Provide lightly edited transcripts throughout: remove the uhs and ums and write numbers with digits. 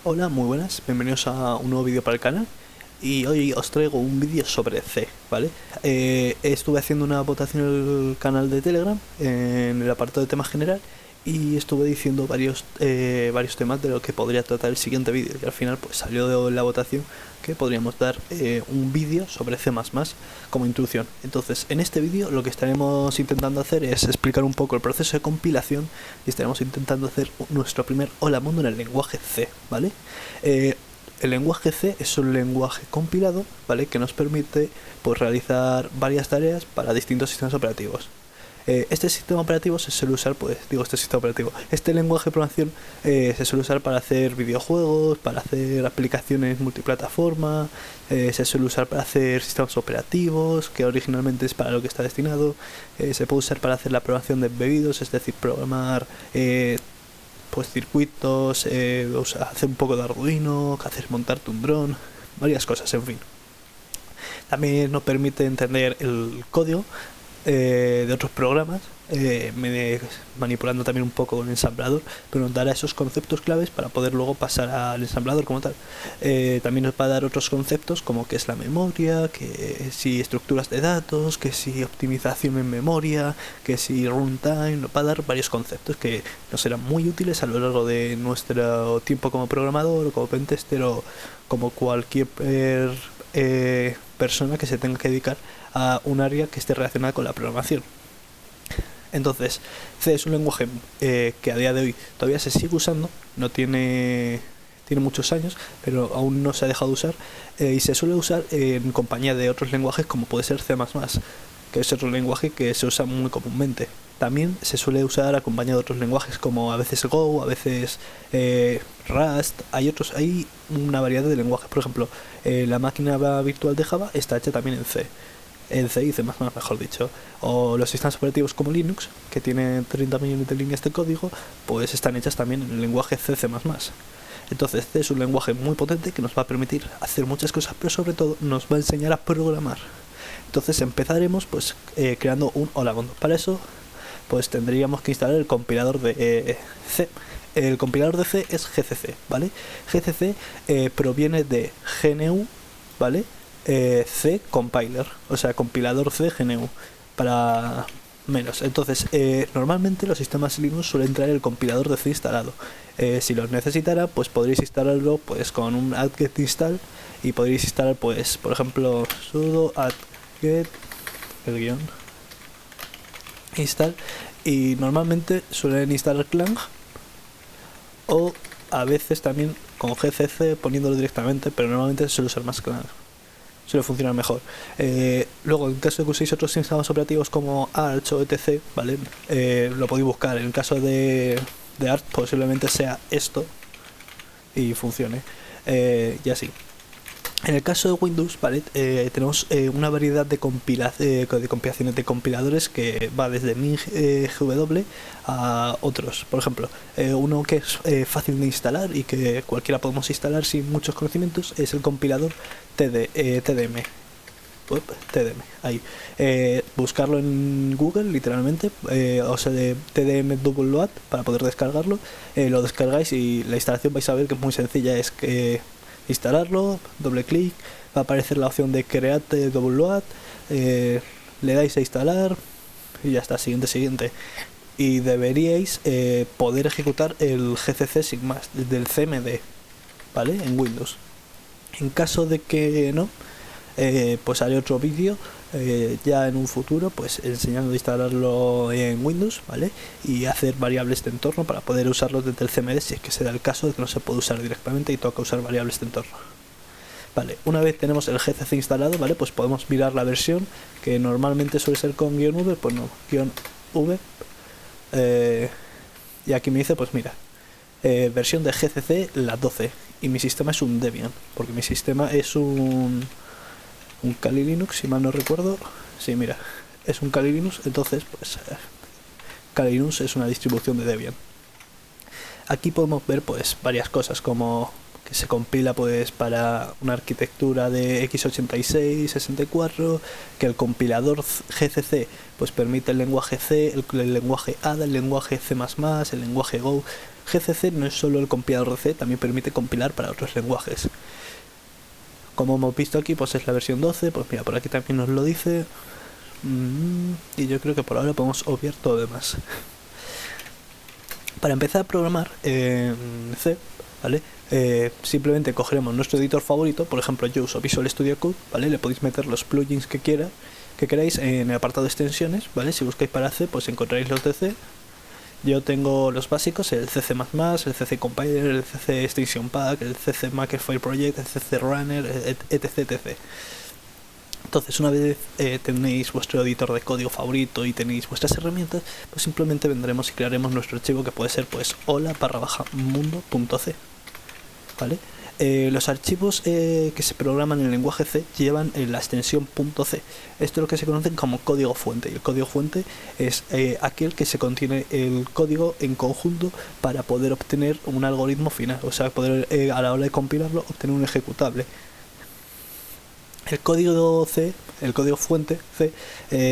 Hola, muy buenas, bienvenidos a un nuevo vídeo para el canal. Y hoy os traigo un vídeo sobre C, ¿vale? Estuve haciendo una votación en el canal de Telegram, en el apartado de tema general, y estuve diciendo varios temas de lo que podría tratar el siguiente vídeo. Y al final pues salió de la votación que podríamos dar un vídeo sobre C++ como introducción. Entonces, en este vídeo lo que estaremos intentando hacer es explicar un poco el proceso de compilación y estaremos intentando hacer nuestro primer hola mundo en el lenguaje C, ¿vale? El lenguaje C es un lenguaje compilado, ¿vale? Que nos permite pues, realizar varias tareas para distintos sistemas operativos. Este sistema operativo se suele usar, este lenguaje de programación se suele usar para hacer videojuegos, para hacer aplicaciones multiplataforma, se suele usar para hacer sistemas operativos, que originalmente es para lo que está destinado, se puede usar para hacer la programación de embebidos, es decir, programar pues circuitos, hacer un poco de Arduino, montarte un dron, varias cosas, en fin. También nos permite entender el código de otros programas, manipulando también un poco con el ensamblador, pero nos dará esos conceptos claves para poder luego pasar al ensamblador como tal. También nos va a dar otros conceptos como qué es la memoria, que si estructuras de datos, que si optimización en memoria, que si runtime. Nos va a dar varios conceptos que nos serán muy útiles a lo largo de nuestro tiempo como programador o como pentester o como cualquier persona que se tenga que dedicar a un área que esté relacionada con la programación. Entonces, C es un lenguaje que a día de hoy todavía se sigue usando, no tiene muchos años, pero aún no se ha dejado de usar, y se suele usar en compañía de otros lenguajes como puede ser C++, que es otro lenguaje que se usa muy comúnmente. También se suele usar acompañado de otros lenguajes como a veces Go, a veces Rust. Hay una variedad de lenguajes. Por ejemplo, la máquina virtual de Java está hecha también en C y C++, mejor dicho. O los sistemas operativos como Linux, que tienen 30 millones de líneas de código, pues están hechas también en el lenguaje C++. Entonces C es un lenguaje muy potente que nos va a permitir hacer muchas cosas, pero sobre todo nos va a enseñar a programar. Entonces empezaremos pues creando un hola mundo. Para eso pues tendríamos que instalar el compilador de C. El compilador de C es GCC, ¿vale? GCC proviene de GNU, ¿vale? C compiler, o sea, compilador C GNU, para menos. Entonces, normalmente los sistemas Linux suelen traer el compilador de C instalado. Si los necesitara, pues podréis instalarlo pues con un apt-get install y podréis instalar, pues, por ejemplo, sudo apt-get el guión install, y normalmente suelen instalar Clang o a veces también con GCC poniéndolo directamente, pero normalmente se suele usar más Clang, suele funcionar mejor. Luego, en caso de que uséis otros sistemas operativos como Arch o etc, ¿vale? Lo podéis buscar. En el caso de Arch posiblemente sea esto y funcione, y así. En el caso de Windows, ¿vale? Tenemos una variedad de compilaciones de compiladores que va desde MinGW a otros. Por ejemplo, uno que es fácil de instalar y que cualquiera podemos instalar sin muchos conocimientos es el compilador TDM. TDM, ahí. Buscarlo en Google, literalmente, o sea, de TDM Double Load para poder descargarlo. Lo descargáis y la instalación vais a ver que es muy sencilla. Es que instalarlo, doble clic, va a aparecer la opción de Create Double Load, le dais a instalar y ya está, siguiente. Y deberíais poder ejecutar el GCC sin más desde el CMD, ¿vale? En Windows. En caso de que no, pues haré otro vídeo ya en un futuro, pues enseñando a instalarlo en Windows, ¿vale? Y hacer variables de entorno para poder usarlo desde el CMD si es que se da el caso de que no se puede usar directamente y toca usar variables de entorno. Vale, una vez tenemos el GCC instalado, ¿vale? Pues podemos mirar la versión, que normalmente suele ser con -v, pues no, -v. Y aquí me dice, pues mira, versión de GCC la 12, y mi sistema es un Debian, porque mi sistema es un Kali Linux, si mal no recuerdo. Sí, mira, es un Kali Linux. Entonces pues Kali Linux es una distribución de Debian. Aquí podemos ver pues varias cosas, como que se compila pues para una arquitectura de x86, 64, que el compilador GCC pues permite el lenguaje C, el lenguaje ADA, el lenguaje C++, el lenguaje Go. GCC no es solo el compilador de C, también permite compilar para otros lenguajes. Como hemos visto aquí, pues es la versión 12, pues mira, por aquí también nos lo dice. Y yo creo que por ahora podemos obviar todo lo demás. Para empezar a programar en C, ¿vale? Simplemente cogeremos nuestro editor favorito. Por ejemplo, yo uso Visual Studio Code, ¿vale? Le podéis meter los plugins que queráis en el apartado de extensiones, ¿vale? Si buscáis para C, pues encontraréis los de C. Yo tengo los básicos, el CC++, el CC Compiler, el CC Extension Pack, el CC Makefile Project, el CC Runner, etc. Entonces, una vez tenéis vuestro editor de código favorito y tenéis vuestras herramientas, pues simplemente vendremos y crearemos nuestro archivo, que puede ser pues hola/mundo.c, ¿vale? Los archivos que se programan en el lenguaje C llevan la extensión .c. Esto es lo que se conoce como código fuente. Y el código fuente es aquel que se contiene el código en conjunto para poder obtener un algoritmo final. O sea, poder a la hora de compilarlo obtener un ejecutable. El código C, el código fuente C,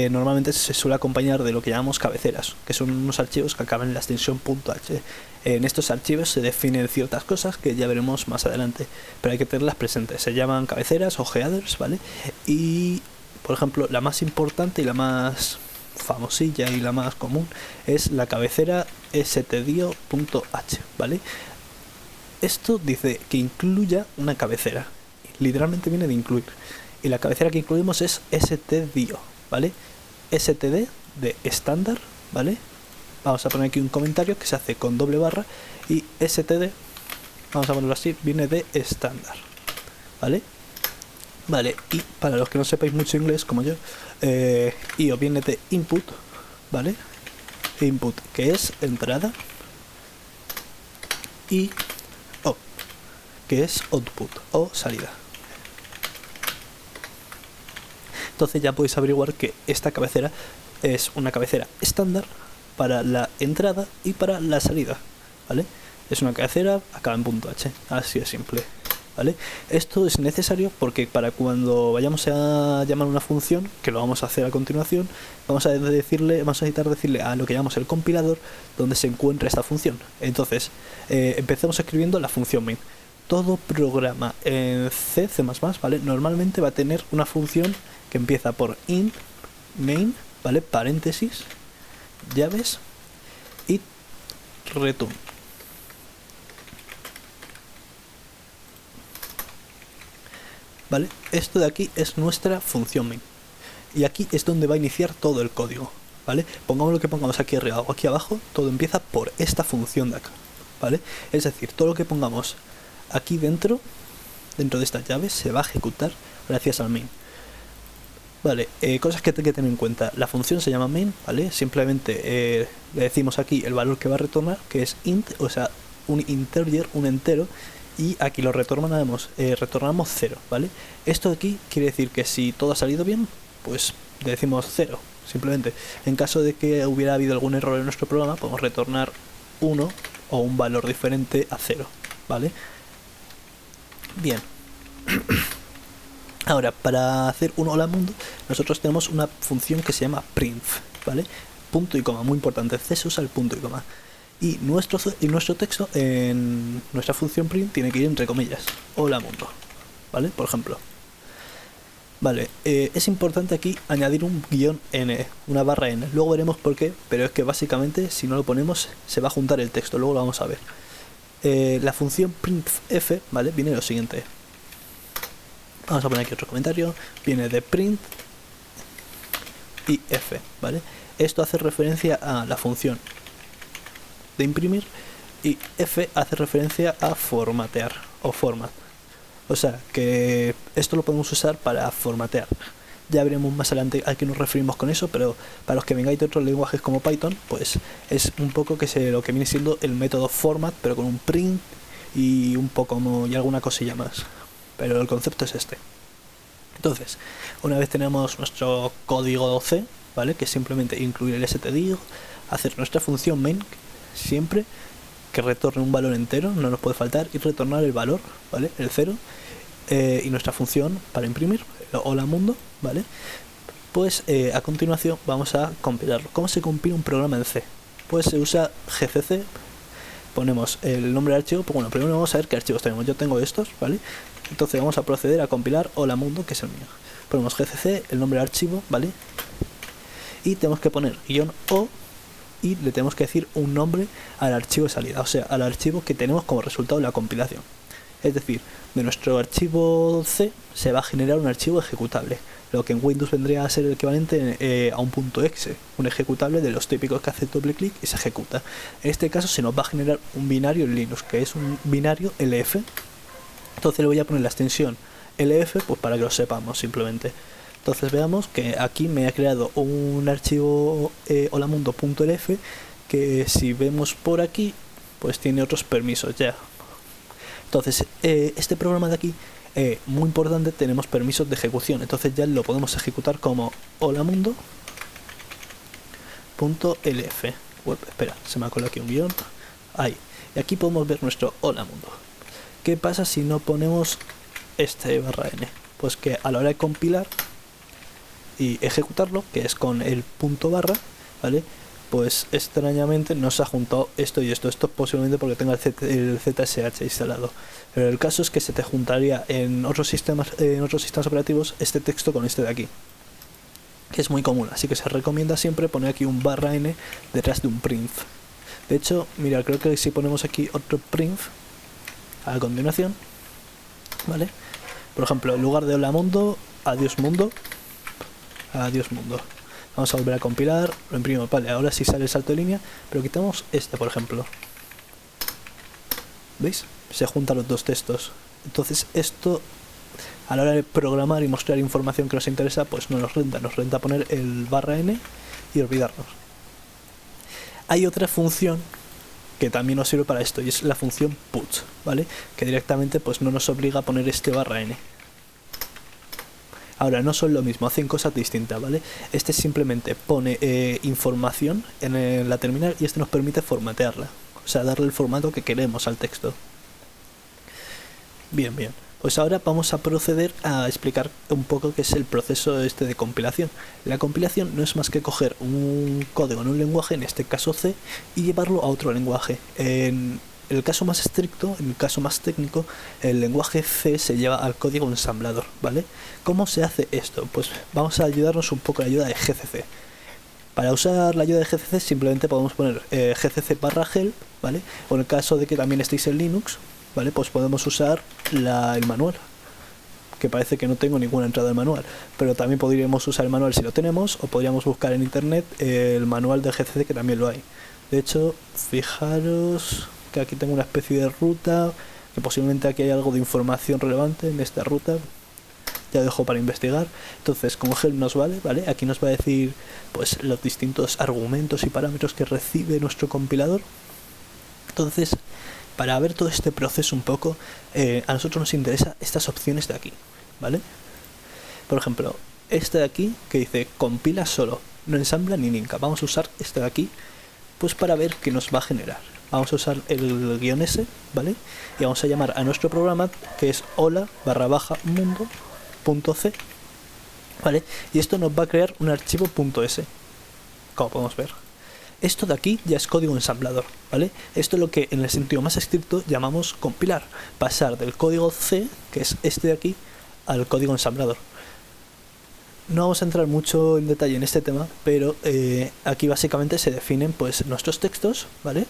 normalmente se suele acompañar de lo que llamamos cabeceras, que son unos archivos que acaban en la extensión .h. En estos archivos se definen ciertas cosas que ya veremos más adelante, pero hay que tenerlas presentes. Se llaman cabeceras o headers, ¿vale? Y, por ejemplo, la más importante y la más famosilla y la más común es la cabecera stdio.h, ¿vale? Esto dice que incluya una cabecera. Literalmente viene de incluir. Y la cabecera que incluimos es stdio, ¿vale? std de estándar, ¿vale? Vamos a poner aquí un comentario que se hace con doble barra. Y std, vamos a ponerlo así, viene de estándar, ¿vale? Vale, y para los que no sepáis mucho inglés, como yo, io viene de input, ¿vale? Input, que es entrada, y o, que es output o salida. Entonces ya podéis averiguar que esta cabecera es una cabecera estándar para la entrada y para la salida, ¿vale? Es una cabecera, acaba en .h, así de simple, ¿vale? Esto es necesario porque para cuando vayamos a llamar una función, que lo vamos a hacer a continuación, vamos a necesitar decirle a lo que llamamos el compilador donde se encuentra esta función. Entonces, empecemos escribiendo la función main. Todo programa en C++, ¿vale? Normalmente va a tener una función que empieza por int main, ¿vale? Paréntesis, llaves y return. ¿Vale? Esto de aquí es nuestra función main. Y aquí es donde va a iniciar todo el código, ¿vale? Pongamos lo que pongamos aquí arriba o aquí abajo, todo empieza por esta función de acá, ¿vale? Es decir, todo lo que pongamos aquí dentro de estas llaves se va a ejecutar gracias al main. Vale, cosas que hay que tener en cuenta. La función se llama main, ¿vale? Simplemente le decimos aquí el valor que va a retornar, que es int, o sea, un integer, un entero, y aquí lo retornamos 0, ¿vale? Esto de aquí quiere decir que si todo ha salido bien, pues le decimos 0, simplemente. En caso de que hubiera habido algún error en nuestro programa, podemos retornar 1 o un valor diferente a 0, ¿vale? Bien. Ahora, para hacer un hola mundo, nosotros tenemos una función que se llama print, ¿vale? Punto y coma, muy importante, C se usa el punto y coma. Y nuestro texto en nuestra función print tiene que ir entre comillas, hola mundo, ¿vale? Por ejemplo. Vale, es importante aquí añadir un guión n, una barra n, luego veremos por qué, pero es que básicamente si no lo ponemos se va a juntar el texto, luego lo vamos a ver. La función printf, ¿vale? Viene lo siguiente. Vamos a poner aquí otro comentario. Viene de print y f, ¿vale? Esto hace referencia a la función de imprimir y f hace referencia a formatear o format. O sea, que esto lo podemos usar para formatear. Ya veremos más adelante a qué nos referimos con eso, pero para los que vengáis de otros lenguajes como Python, pues es un poco lo que viene siendo el método format, pero con un print y un poco y alguna cosilla más. Pero el concepto es este. Entonces, una vez tenemos nuestro código C, ¿vale? Que es simplemente incluir el stdio, hacer nuestra función main, siempre que retorne un valor entero, no nos puede faltar, y retornar el valor, ¿vale? El 0, y nuestra función para imprimir, hola mundo, ¿vale? Pues a continuación vamos a compilarlo. ¿Cómo se compila un programa en C? Pues se usa GCC, ponemos el nombre del archivo. Pues bueno, primero vamos a ver qué archivos tenemos. Yo tengo estos, ¿vale? Entonces vamos a proceder a compilar Hola Mundo, que es el mío. Ponemos gcc, el nombre del archivo, ¿vale? Y tenemos que poner -o y le tenemos que decir un nombre al archivo de salida, o sea, al archivo que tenemos como resultado de la compilación. Es decir, de nuestro archivo C se va a generar un archivo ejecutable, lo que en Windows vendría a ser el equivalente a un .exe, un ejecutable de los típicos que hace doble clic y se ejecuta. En este caso se nos va a generar un binario en Linux, que es un binario LF. Entonces le voy a poner la extensión LF, pues para que lo sepamos simplemente. Entonces veamos que aquí me ha creado un archivo holamundo.lf que si vemos por aquí, pues tiene otros permisos ya. Entonces este programa de aquí, muy importante, tenemos permisos de ejecución. Entonces ya lo podemos ejecutar como holamundo.lf. Espera, se me ha colado aquí un guión. Ahí. Y aquí podemos ver nuestro Hola Mundo. ¿Qué pasa si no ponemos este /n? Pues que a la hora de compilar y ejecutarlo, que es con el punto barra, ¿vale? Pues extrañamente no se ha juntado esto y esto. Esto es posiblemente porque tenga el ZSH instalado. Pero el caso es que se te juntaría en otros sistemas operativos este texto con este de aquí, que es muy común. Así que se recomienda siempre poner aquí un /n detrás de un print. De hecho, mira, creo que si ponemos aquí otro print a continuación, ¿vale? Por ejemplo, en lugar de Hola Mundo, adiós mundo. Adiós mundo. Vamos a volver a compilar, lo imprimimos, vale, ahora sí sale el salto de línea, pero quitamos este, por ejemplo. ¿Veis? Se juntan los dos textos. Entonces esto, a la hora de programar y mostrar información que nos interesa, pues no nos renta poner el /n y olvidarnos. Hay otra función que también nos sirve para esto, y es la función put, ¿vale? Que directamente pues no nos obliga a poner este /n. Ahora, no son lo mismo, hacen cosas distintas, ¿vale? Este simplemente pone información en la terminal y este nos permite formatearla, o sea, darle el formato que queremos al texto. Bien, bien. Pues ahora vamos a proceder a explicar un poco qué es el proceso este de compilación. La compilación no es más que coger un código en un lenguaje, en este caso C, y llevarlo a otro lenguaje. En el caso más estricto, en el caso más técnico, el lenguaje C se lleva al código ensamblador, ¿vale? ¿Cómo se hace esto? Pues vamos a ayudarnos un poco a la ayuda de GCC. Para usar la ayuda de GCC simplemente podemos poner gcc/help, ¿vale? O en el caso de que también estéis en Linux, ¿vale? Pues podemos usar el manual, que parece que no tengo ninguna entrada del manual, pero también podríamos usar el manual si lo tenemos, o podríamos buscar en internet el manual de GCC, que también lo hay. De hecho, fijaros que aquí tengo una especie de ruta, que posiblemente aquí hay algo de información relevante en esta ruta. Ya dejo para investigar. Entonces, como help nos vale, aquí nos va a decir pues los distintos argumentos y parámetros que recibe nuestro compilador. Entonces, para ver todo este proceso un poco, a nosotros nos interesa estas opciones de aquí, ¿vale? Por ejemplo, este de aquí que dice compila solo, no ensambla ni linka. Vamos a usar este de aquí, pues para ver qué nos va a generar. Vamos a usar el -s, ¿vale? Y vamos a llamar a nuestro programa, que es hola/mundo.c, ¿vale? Y esto nos va a crear un archivo .s, como podemos ver. Esto de aquí ya es código ensamblador, ¿vale? Esto es lo que en el sentido más estricto llamamos compilar, pasar del código C, que es este de aquí, al código ensamblador. No vamos a entrar mucho en detalle en este tema, pero aquí básicamente se definen pues nuestros textos, ¿vale?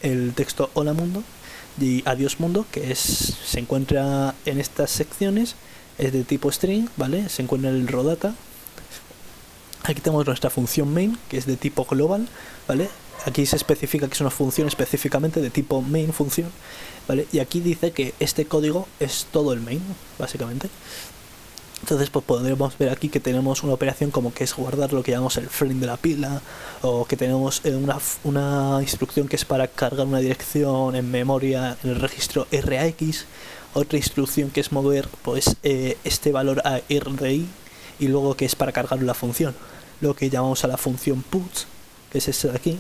El texto Hola Mundo y Adiós Mundo, que se encuentra en estas secciones, es de tipo string, ¿vale? Se encuentra en el raw data. Aquí tenemos nuestra función main, que es de tipo global, ¿vale? Aquí se especifica que es una función específicamente de tipo main función, ¿vale? Y aquí dice que este código es todo el main, básicamente. Entonces pues podremos ver aquí que tenemos una operación como que es guardar lo que llamamos el frame de la pila, o que tenemos una instrucción que es para cargar una dirección en memoria en el registro RAX, otra instrucción que es mover pues este valor a RDI, y luego que es para cargar la función, lo que llamamos a la función puts, que es este de aquí.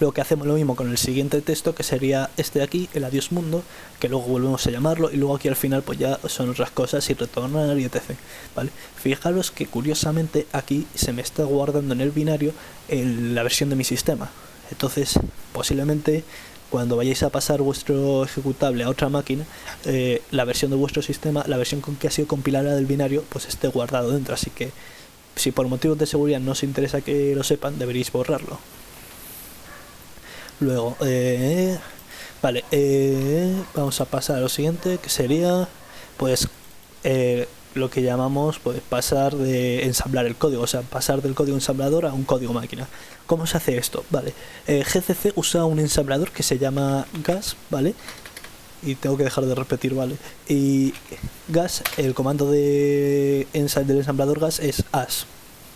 Luego que hacemos lo mismo con el siguiente texto, que sería este de aquí, el adiós mundo, que luego volvemos a llamarlo, y luego aquí al final pues ya son otras cosas y retornar y etc, ¿vale? Fijaros que curiosamente aquí se me está guardando en el binario la versión de mi sistema. Entonces, posiblemente cuando vayáis a pasar vuestro ejecutable a otra máquina, la versión de vuestro sistema, la versión con que ha sido compilada del binario, pues esté guardado dentro. Así que si por motivos de seguridad no os interesa que lo sepan, deberéis borrarlo. Luego, vale, vamos a pasar a lo siguiente, que sería pues lo que llamamos pues pasar de ensamblar el código, o sea, pasar del código ensamblador a un código máquina. ¿Cómo se hace esto? Vale, GCC usa un ensamblador que se llama GAS, ¿vale? Y tengo que dejar de repetir, ¿vale? Y GAS, el comando del ensamblador GAS es AS,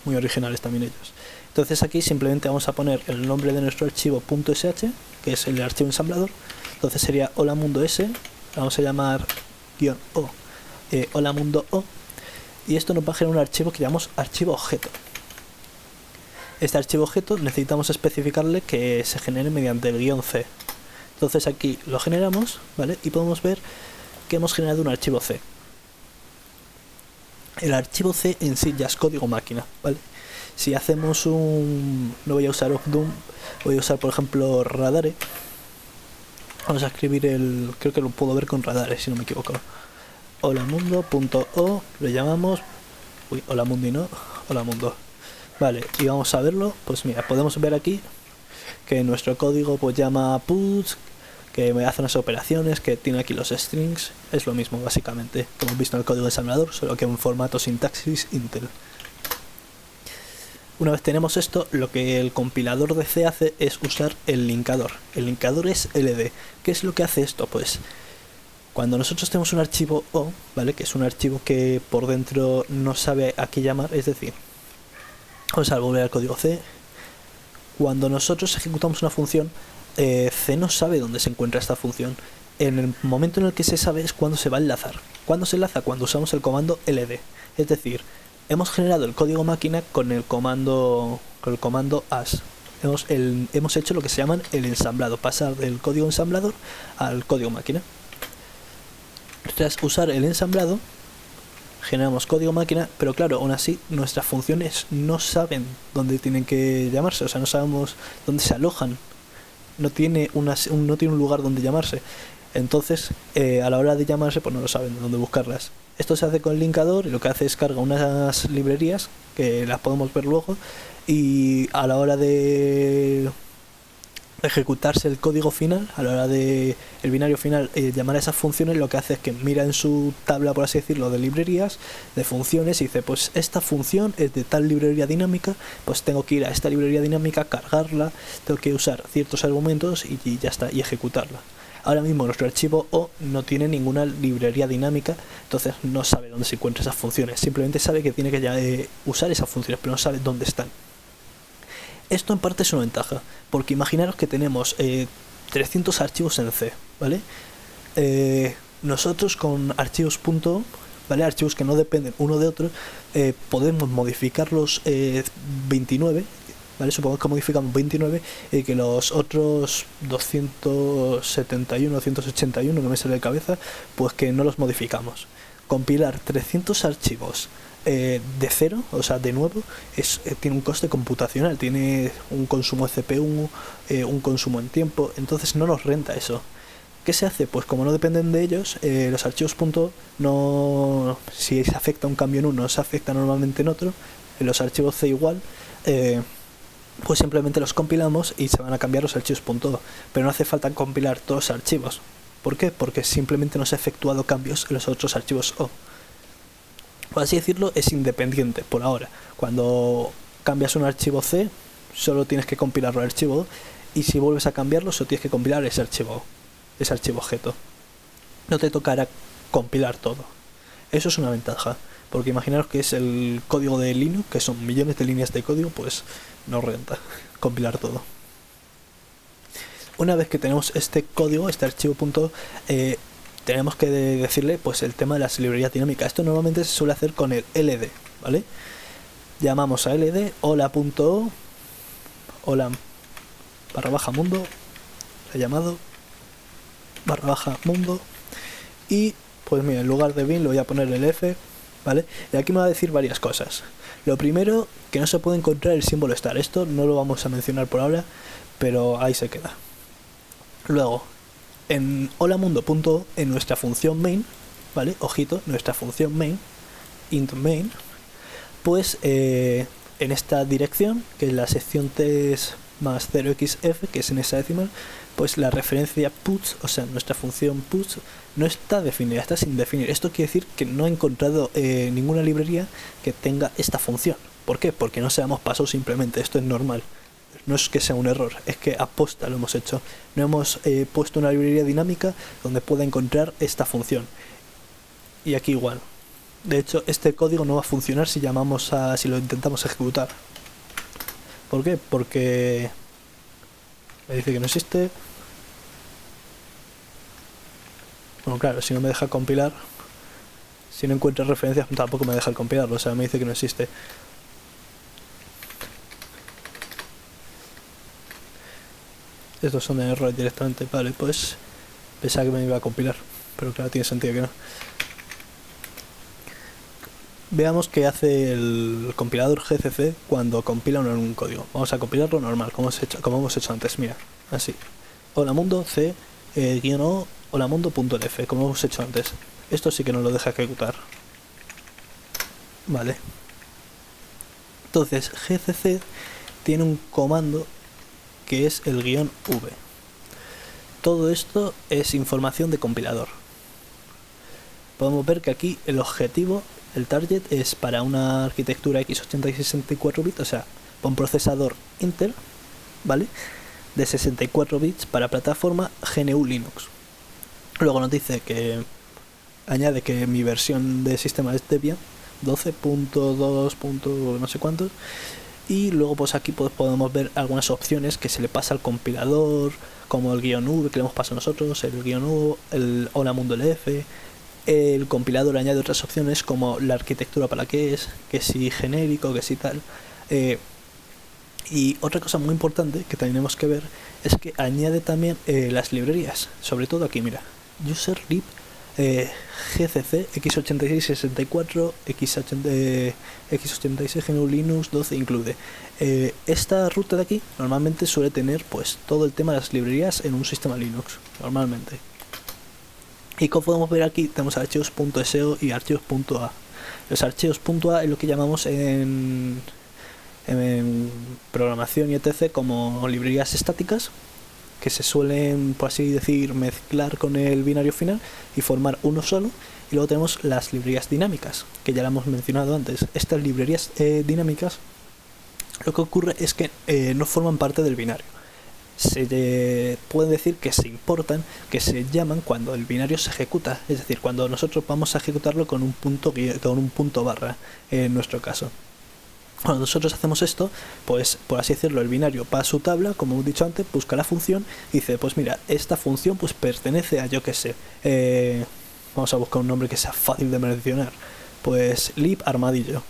muy originales también ellos. Entonces aquí simplemente vamos a poner el nombre de nuestro archivo .sh, que es el archivo ensamblador. Entonces sería hola mundo s, vamos a llamar -o, hola mundo o, y esto nos va a generar un archivo que llamamos archivo objeto. Este archivo objeto necesitamos especificarle que se genere mediante el -c. Entonces aquí lo generamos, ¿vale? Y podemos ver que hemos generado un archivo C. El archivo C en sí ya es código máquina, ¿vale? Si hacemos un... no voy a usar obdum, voy a usar por ejemplo radare. Vamos a escribir el... creo que lo puedo ver con radare si no me equivoco. Hola mundo.o, lo llamamos... uy, hola mundo y no, hola mundo. Vale, y vamos a verlo, pues mira, podemos ver aquí que nuestro código pues llama puts, que me hace unas operaciones, que tiene aquí los strings, es lo mismo básicamente, como hemos visto en el código ensamblador, solo que en formato sintaxis Intel. Una vez tenemos esto, lo que el compilador de C hace es usar el linkador. El linkador es ld. ¿Qué es lo que hace esto? Pues cuando nosotros tenemos un archivo O, ¿vale? Que es un archivo que por dentro no sabe a qué llamar, es decir, vamos a volver al código C. Cuando nosotros ejecutamos una función, C no sabe dónde se encuentra esta función. En el momento en el que se sabe es cuando se va a enlazar. ¿Cuándo se enlaza? Cuando usamos el comando ld. Es decir, hemos generado el código máquina con el comando as. Hemos hecho lo que se llama el ensamblado, pasar del código ensamblador al código máquina. Tras usar el ensamblado, generamos código máquina, pero claro, aún así nuestras funciones no saben dónde tienen que llamarse, o sea, no sabemos dónde se alojan, no tiene un lugar donde llamarse. Entonces, a la hora de llamarse, pues no lo saben dónde buscarlas. Esto se hace con el linkador y lo que hace es carga unas librerías que las podemos ver luego, y a la hora de ejecutarse el código final, a la hora de el binario final llamar a esas funciones, lo que hace es que mira en su tabla, por así decirlo, de librerías, de funciones, y dice, pues esta función es de tal librería dinámica, pues tengo que ir a esta librería dinámica, cargarla, tengo que usar ciertos argumentos y ya está, y ejecutarla. Ahora mismo nuestro archivo O no tiene ninguna librería dinámica, entonces no sabe dónde se encuentran esas funciones, simplemente sabe que tiene que usar esas funciones, pero no sabe dónde están. Esto en parte es una ventaja, porque imaginaros que tenemos 300 archivos en C, ¿vale? Nosotros con archivos .o, ¿vale? Archivos que no dependen uno de otro, podemos modificar los 29, ¿vale? Supongamos que modificamos 29 y que los otros 271, 281 que me sale de cabeza, pues que no los modificamos. Compilar 300 archivos de cero, o sea, de nuevo, tiene un coste computacional, tiene un consumo de CPU, un consumo en tiempo, entonces no nos renta eso. ¿Qué se hace? Pues como no dependen de ellos, los archivos no, si se afecta un cambio en uno, se afecta normalmente en otro, en los archivos C igual, pues simplemente los compilamos y se van a cambiar los archivos .o, pero no hace falta compilar todos los archivos. ¿Por qué? Porque simplemente no se ha efectuado cambios en los otros archivos O. Por así decirlo, es independiente por ahora. Cuando cambias un archivo C, solo tienes que compilarlo al archivo O, y si vuelves a cambiarlo, solo tienes que compilar ese archivo objeto. No te tocará compilar todo. Eso es una ventaja, porque imaginaros que es el código de Linux, que son millones de líneas de código, pues no renta compilar todo. Una vez que tenemos este código, este archivo tenemos que decirle pues el tema de las librerías dinámicas. Esto normalmente se suele hacer con el ld, ¿vale? Llamamos a ld hola.o, hola / mundo, he llamado / mundo, y pues mira, en lugar de bin lo voy a poner el f, ¿vale? Y aquí me va a decir varias cosas. Lo primero, que no se puede encontrar el símbolo star. Esto no lo vamos a mencionar por ahora, pero ahí se queda. Luego, en holamundo.o, en nuestra función main, ¿vale? Ojito, nuestra función main, int main, pues en esta dirección, que es la sección test más 0xf, que es en hexadecimal, pues la referencia puts, o sea, nuestra función puts, no está definida, está sin definir. Esto quiere decir que no he encontrado ninguna librería que tenga esta función. ¿Por qué? Porque no se la hemos pasado simplemente, esto es normal. No es que sea un error, es que aposta lo hemos hecho. No hemos puesto una librería dinámica donde pueda encontrar esta función. Y aquí igual. De hecho, este código no va a funcionar si si lo intentamos ejecutar. ¿Por qué? Porque me dice que no existe. Bueno, claro, si no me deja compilar, si no encuentra referencias, tampoco me deja compilarlo, o sea, me dice que no existe. Estos son errores directamente, vale, pues pensaba que me iba a compilar, pero claro, tiene sentido que no. Veamos qué hace el compilador GCC cuando compila un código. Vamos a compilarlo normal, como hemos hecho antes, mira, así. Hola mundo c -o holamundo.lf, como hemos hecho antes. Esto sí que nos lo deja ejecutar. Vale. Entonces, GCC tiene un comando que es el -v. Todo esto es información de compilador. Podemos ver que aquí el objetivo, el target, es para una arquitectura x86 64 bits, o sea, para un procesador Intel, ¿vale? De 64 bits para plataforma GNU Linux. Luego nos dice que añade que mi versión de sistema es Debian 12.2. no sé cuántos, y luego pues aquí pues podemos ver algunas opciones que se le pasa al compilador, como el -v que le hemos pasado nosotros, el -u, el holamundo.lf. El compilador añade otras opciones como la arquitectura para qué es, que si genérico, que si tal. Y otra cosa muy importante que tenemos que ver es que añade también las librerías, sobre todo aquí, mira, user lib gcc x86 64 x86 GNU Linux 12 include. Esta ruta de aquí normalmente suele tener pues todo el tema de las librerías en un sistema Linux, normalmente. Y como podemos ver aquí tenemos archivos.seo y archivos.a. Los archivos.a es lo que llamamos en programación y etc. como librerías estáticas, que se suelen, por así decir, mezclar con el binario final y formar uno solo. Y luego tenemos las librerías dinámicas, que ya la hemos mencionado antes. Estas librerías dinámicas, lo que ocurre es que no forman parte del binario. Se puede decir que se importan, que se llaman cuando el binario se ejecuta, es decir, cuando nosotros vamos a ejecutarlo con un punto barra, en nuestro caso. Cuando nosotros hacemos esto, pues por así decirlo, el binario va a su tabla, como hemos dicho antes, busca la función y dice, pues mira, esta función pues pertenece a, yo que sé, vamos a buscar un nombre que sea fácil de mencionar, pues lib armadillo.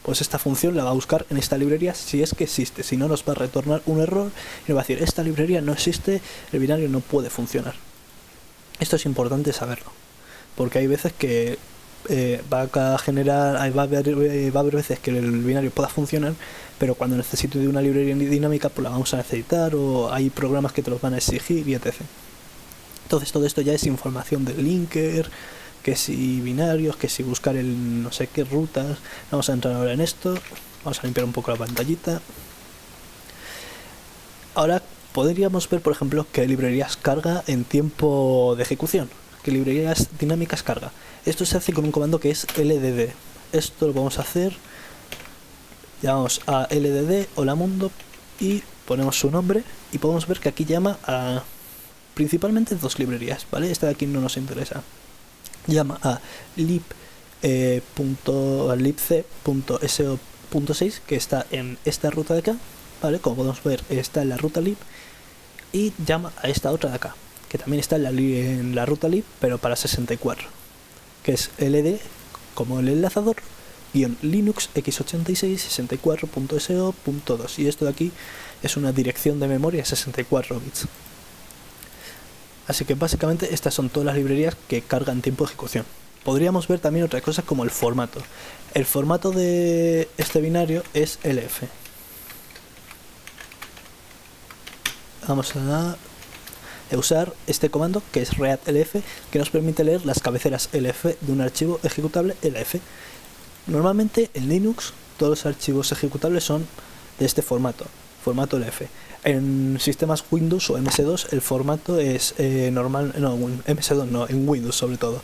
Pues esta función la va a buscar en esta librería si es que existe, si no nos va a retornar un error y nos va a decir, esta librería no existe, el binario no puede funcionar. Esto es importante saberlo, porque hay veces que va a haber veces que el binario pueda funcionar, pero cuando necesito de una librería dinámica pues la vamos a necesitar, o hay programas que te los van a exigir y etc. Entonces todo esto ya es información del linker, que si binarios, que si buscar el no sé qué rutas. Vamos a entrar ahora en esto, vamos a limpiar un poco la pantallita. Ahora podríamos ver, por ejemplo, qué librerías carga en tiempo de ejecución, qué librerías dinámicas carga. Esto se hace con un comando que es ldd. Esto lo vamos a hacer, llamamos a ldd holamundo y ponemos su nombre, y podemos ver que aquí llama a principalmente dos librerías, ¿vale? Esta de aquí no nos interesa. Llama a libc.so.6, que está en esta ruta de acá, ¿vale? Como podemos ver, está en la ruta lib, y llama a esta otra de acá, que también está en la ruta lib, pero para 64, que es ld, como el enlazador, Linux x86 64.so.2, y esto de aquí es una dirección de memoria 64 bits. Así que básicamente estas son todas las librerías que cargan tiempo de ejecución. Podríamos ver también otras cosas como el formato. El formato de este binario es LF. vamos a usar este comando que es readlf, que nos permite leer las cabeceras lf de un archivo ejecutable lf. Normalmente en Linux todos los archivos ejecutables son de este formato lf. En sistemas Windows o MS2 el formato es normal, no, MS2 no, en Windows sobre todo,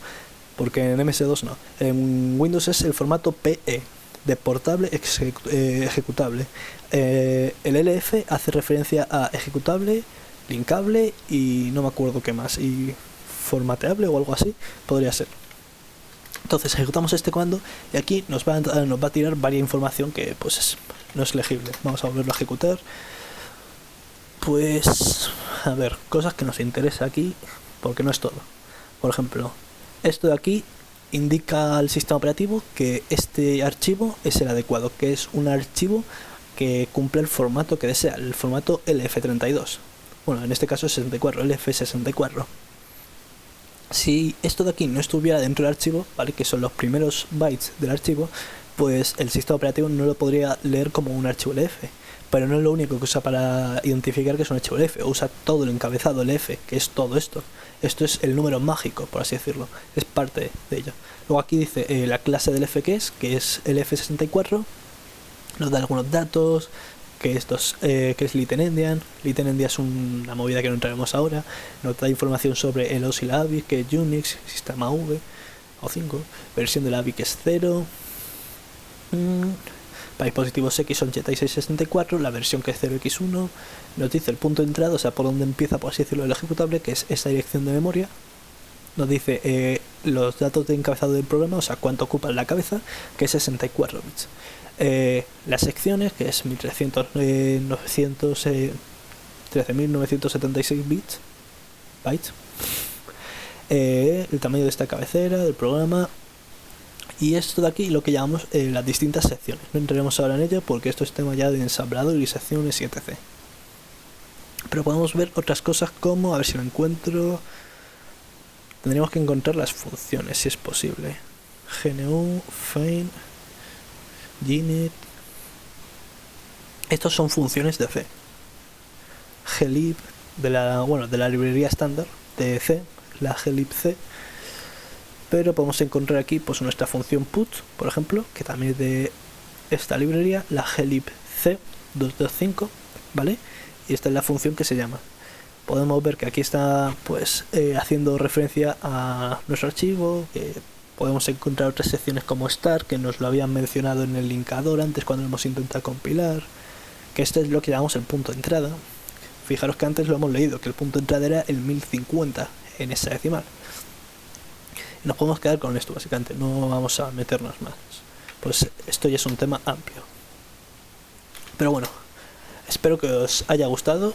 porque en MS2 no. En Windows es el formato PE, de portable ejecutable. El LF hace referencia a ejecutable, linkable y no me acuerdo qué más, y formateable o algo así podría ser. Entonces ejecutamos este comando y aquí nos va a tirar varias información que pues no es legible. Vamos a volverlo a ejecutar. Pues a ver, cosas que nos interesa aquí, porque no es todo. Por ejemplo, esto de aquí indica al sistema operativo que este archivo es el adecuado, que es un archivo que cumple el formato que desea, el formato LF32. Bueno, en este caso es 64, LF64. Si esto de aquí no estuviera dentro del archivo, ¿vale?, que son los primeros bytes del archivo, pues el sistema operativo no lo podría leer como un archivo LF. Pero no es lo único que usa para identificar que es un archivo LF, usa todo el encabezado LF, que es todo esto. Esto es el número mágico, por así decirlo, es parte de ello. Luego aquí dice la clase del LF que es LF64, nos da algunos datos, que es Litenendian. Litenendian es una movida que no entraremos ahora. Nos da información sobre el OS y la AVI, que es Unix, sistema V o 5, versión de la AVI que es 0. Para dispositivos X son x86-64, la versión que es 0x1, nos dice el punto de entrada, o sea, por dónde empieza, por así decirlo, el ejecutable, que es esta dirección de memoria. Nos dice los datos de encabezado del programa, o sea, cuánto ocupa la cabeza, que es 64 bits. Las secciones, que es 13.976 bytes. El tamaño de esta cabecera, del programa. Y esto de aquí lo que llamamos las distintas secciones. No entraremos ahora en ello porque esto es tema ya de ensamblador y secciones y etc. Pero podemos ver otras cosas como, a ver si lo encuentro, tendríamos que encontrar las funciones si es posible. GNU, Fein, Ginit. Estos son funciones de C. glib de la librería estándar de C, la glibc. Pero podemos encontrar aquí pues nuestra función put, por ejemplo, que también es de esta librería, la glibc 225, ¿vale? Y esta es la función que se llama. Podemos ver que aquí está pues haciendo referencia a nuestro archivo. Podemos encontrar otras secciones como star, que nos lo habían mencionado en el linkador antes cuando hemos intentado compilar, que este es lo que llamamos el punto de entrada. Fijaros que antes lo hemos leído, que el punto de entrada era el 1050 en hexadecimal. Nos podemos quedar con esto básicamente, no vamos a meternos más, pues esto ya es un tema amplio. Pero bueno, espero que os haya gustado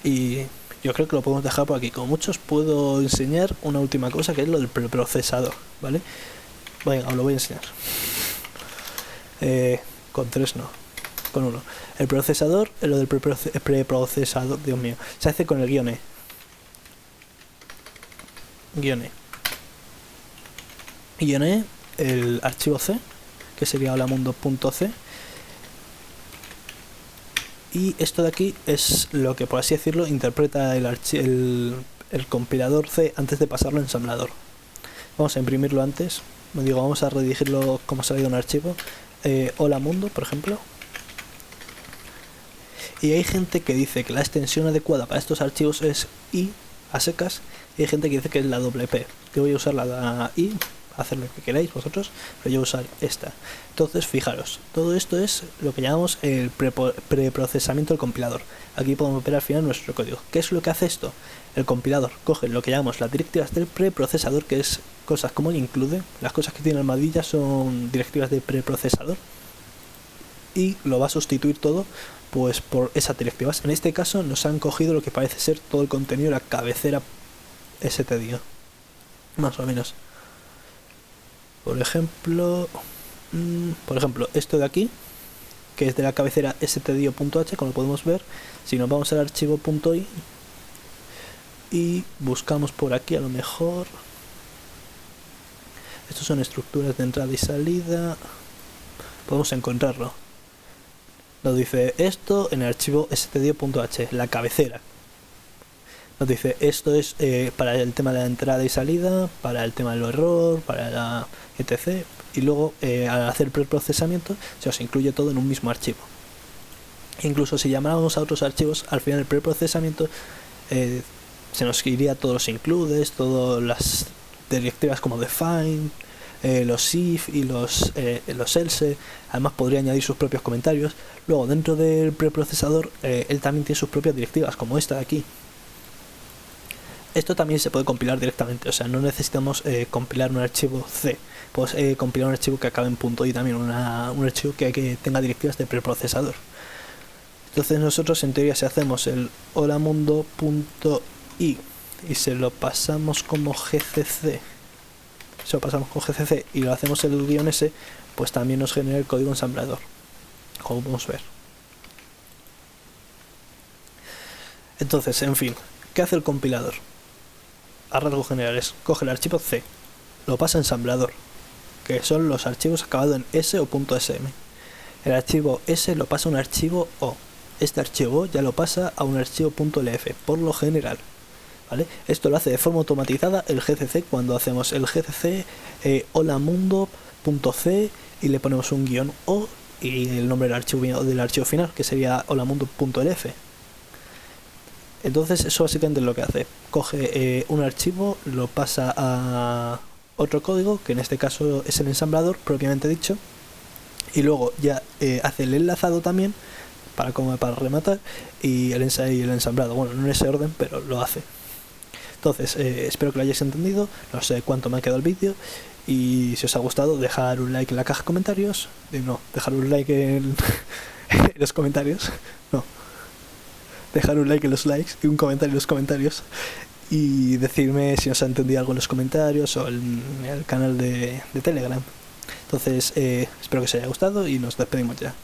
y yo creo que lo podemos dejar por aquí. Como muchos puedo enseñar una última cosa, que es lo del preprocesador, ¿vale? Venga, os lo voy a enseñar. Con 3 no, con 1. El procesador, lo del preprocesador, Dios mío, se hace con el guión E. Guión E, el archivo C, que sería holamundo.c. Y esto de aquí es lo que, por así decirlo, interpreta el compilador C antes de pasarlo a ensamblador. Vamos a imprimirlo antes, vamos a redirigirlo como se ha ido un archivo. Hola mundo, por ejemplo. Y hay gente que dice que la extensión adecuada para estos archivos es I a secas, y hay gente que dice que es la WP. Yo voy a usar la I, hacer lo que queráis vosotros, pero yo voy a usar esta. Entonces fijaros, todo esto es lo que llamamos el preprocesamiento del compilador. Aquí podemos ver al final nuestro código. ¿Qué es lo que hace esto? El compilador coge lo que llamamos las directivas del preprocesador, que es cosas como el include. Las cosas que tienen almohadillas son directivas de preprocesador, y lo va a sustituir todo pues por esas directivas. En este caso nos han cogido lo que parece ser todo el contenido de la cabecera stdio, más o menos. Por ejemplo, esto de aquí, que es de la cabecera stdio.h, como podemos ver. Si nos vamos al archivo .i y buscamos por aquí, a lo mejor estos son estructuras de entrada y salida, podemos encontrarlo. Nos dice esto en el archivo stdio.h, la cabecera, Nos dice, esto es para el tema de la entrada y salida, para el tema del error, para la etc. Y luego al hacer preprocesamiento se os incluye todo en un mismo archivo. Incluso si llamáramos a otros archivos, al final del preprocesamiento se nos iría todos los includes, todas las directivas como define, los if y los else. Además podría añadir sus propios comentarios. Luego dentro del preprocesador él también tiene sus propias directivas, como esta de aquí. Esto también se puede compilar directamente, o sea, no necesitamos compilar un archivo C. Podemos compilar un archivo que acabe en .i también, un archivo que tenga directivas de preprocesador. Entonces nosotros en teoría si hacemos el holamundo.i y se lo pasamos como gcc, y lo hacemos el -s, pues también nos genera el código ensamblador, como podemos ver. Entonces, en fin, ¿qué hace el compilador? A rasgos generales, coge el archivo C, lo pasa a ensamblador, que son los archivos acabados en S o .sm. El archivo S lo pasa a un archivo O. Este archivo ya lo pasa a un archivo .lf, por lo general, ¿vale? Esto lo hace de forma automatizada el gcc cuando hacemos el gcc holamundo.c y le ponemos un guión O y el nombre del archivo final, que sería holamundo.lf. Entonces eso básicamente es lo que hace. Coge un archivo, lo pasa a otro código, que en este caso es el ensamblador propiamente dicho, y luego ya hace el enlazado también para rematar, y el ensamblado, bueno, no en ese orden, pero lo hace. Entonces espero que lo hayáis entendido. No sé cuánto me ha quedado el vídeo, y si os ha gustado, dejar un like en la caja de comentarios, dejar un like en los comentarios, dejar un like en los likes y un comentario en los comentarios, y decirme si os ha entendido algo en los comentarios o en el canal de Telegram. Entonces espero que os haya gustado y nos despedimos ya.